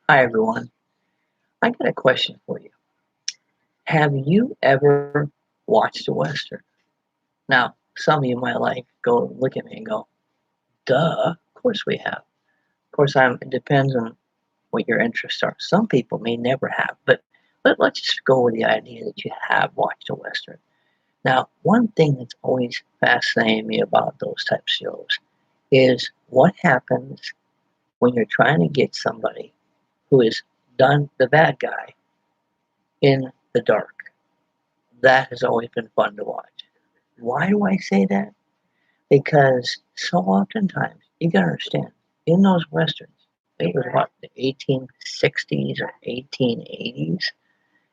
Hi, everyone. I got a question for you. Have you ever watched a Western? Now, some of you might go look at me and go, duh, of course we have. Of course, it depends on what your interests are. Some people may never have, but let's just go with the idea that you have watched a Western. Now, one thing that's always fascinated me about those type of shows is what happens when you're trying to get somebody who is done the bad guy in the dark. That has always been fun to watch. Why do I say that? Because so oftentimes, you gotta understand, in those westerns, it was what, the 1860s or 1880s?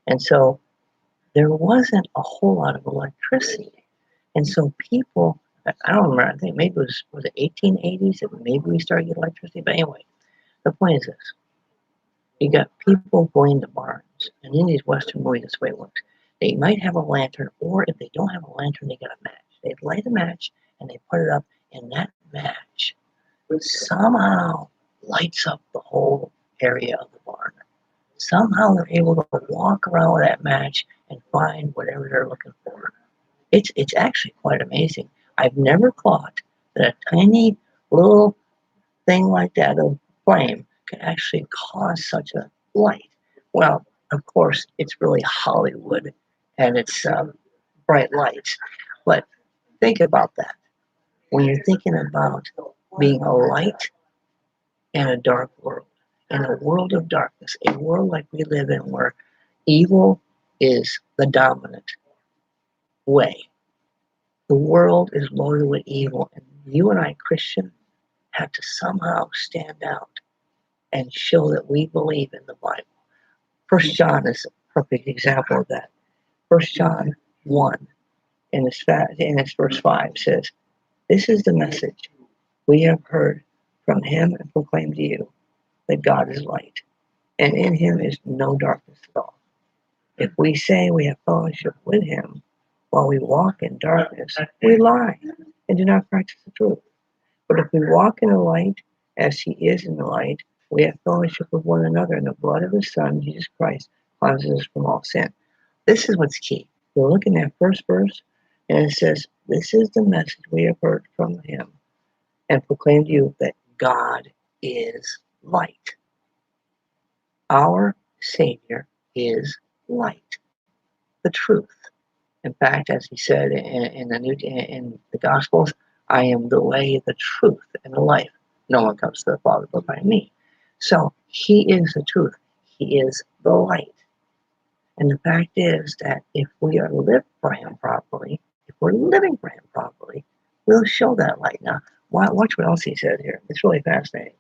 And so there wasn't a whole lot of electricity. And so people, I don't remember, I think maybe was it 1880s that maybe we started getting electricity? But anyway, the point is this. You got people going to barns, and in these Western movies, that's the way it works. They might have a lantern, or if they don't have a lantern, they got a match. They light a match and they put it up, and that match somehow lights up the whole area of the barn. Somehow they're able to walk around with that match and find whatever they're looking for. It's actually quite amazing. I've never thought that a tiny little thing like that of flame can actually cause such a light. Well, of course, it's really Hollywood and it's bright lights. But think about that. When you're thinking about being a light in a dark world, in a world of darkness, a world like we live in where evil is the dominant way. The world is loaded with evil, and you and I, Christian, have to somehow stand out and show that we believe in the Bible. First John is a perfect example of that. First John 1 in its verse 5 says, "This is the message we have heard from him and proclaimed to you, that God is light, and in him is no darkness at all. If we say we have fellowship with him while we walk in darkness, we lie and do not practice the truth. But if we walk in the light as he is in the light, we have fellowship with one another, and the blood of his Son, Jesus Christ, cleanses us from all sin." This is what's key. You look in that first verse, and it says, "This is the message we have heard from him and proclaimed to you, that God is light." Our Savior is light, the truth. In fact, as he said in the Gospels, "I am the way, the truth, and the life. No one comes to the Father but by me." So he is the truth. He is the light. And the fact is that if we are lived for him properly, if we're living for him properly, we'll show that light. Now, watch what else he said here. It's really fascinating.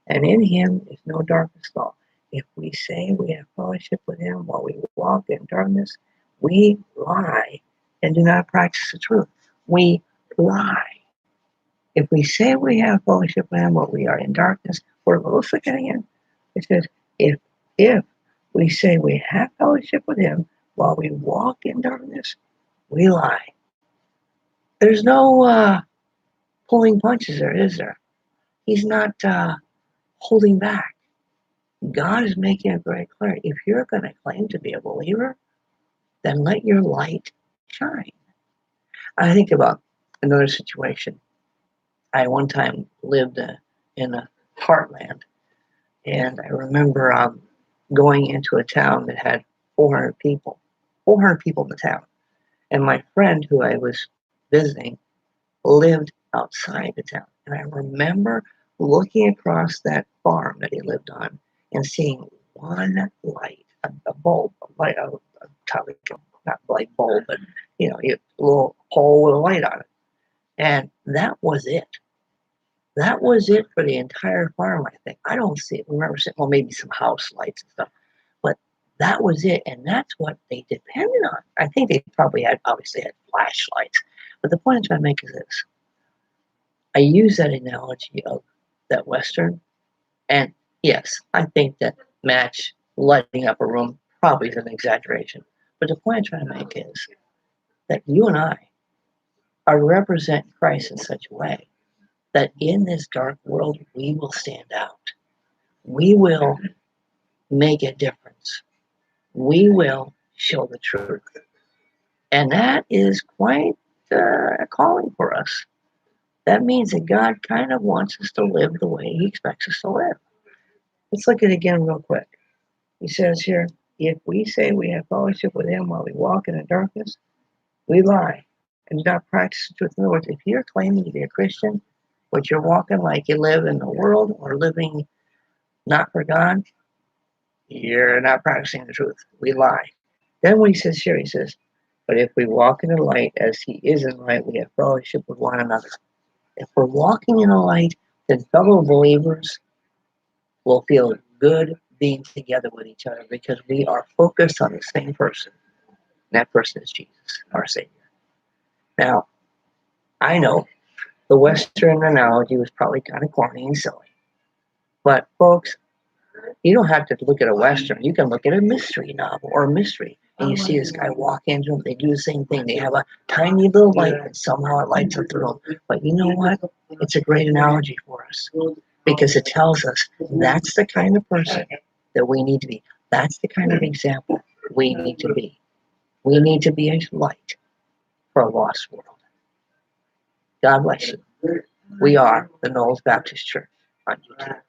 "And in him is no darkness at all. If we say we have fellowship with him while we walk in darkness, we lie and do not practice the truth." We lie. If we say we have fellowship with him while we are in darkness, let's look at it again. It says, if we say we have fellowship with him while we walk in darkness, we lie. There's no pulling punches there, is there? He's not holding back. God is making it very clear. If you're going to claim to be a believer, then let your light shine. I think about another situation. I one time lived in a heartland, and I remember going into a town that had 400 people, 400 people in the town. And my friend who I was visiting lived outside the town. And I remember looking across that farm that he lived on and seeing one light, a bulb, not light bulb, but a little pole with a light on it. And that was it. That was it for the entire farm, I think. I don't remember seeing, well, maybe some house lights and stuff, but that was it. And that's what they depended on. I think they probably obviously had flashlights. But the point I'm trying to make is this. I use that analogy of that Western. And yes, I think that match lighting up a room probably is an exaggeration. But the point I'm trying to make is that you and I are representing Christ in such a way that in this dark world, we will stand out. We will make a difference. We will show the truth. And that is quite a calling for us. That means that God kind of wants us to live the way He expects us to live. Let's look at it again real quick. He says here, if we say we have fellowship with Him while we walk in the darkness, we lie and do not practice the truth. In other words, if you're claiming to be a Christian, but you're walking like you live in the world or living not for God, you're not practicing the truth. We lie. Then what he says here, he says, but if we walk in the light as He is in light, we have fellowship with one another. If we're walking in the light, then fellow believers will feel good being together with each other because we are focused on the same person. And that person is Jesus, our Savior. Now, I know the Western analogy was probably kind of corny and silly. But, folks, you don't have to look at a Western. You can look at a mystery novel or a mystery. And you see this guy walk into them. They do the same thing. They have a tiny little light, and somehow it lights up the room. But you know what? It's a great analogy for us because it tells us that's the kind of person that we need to be. That's the kind of example we need to be. We need to be a light for a lost world. God bless you. We are the Knolls Baptist Church on YouTube.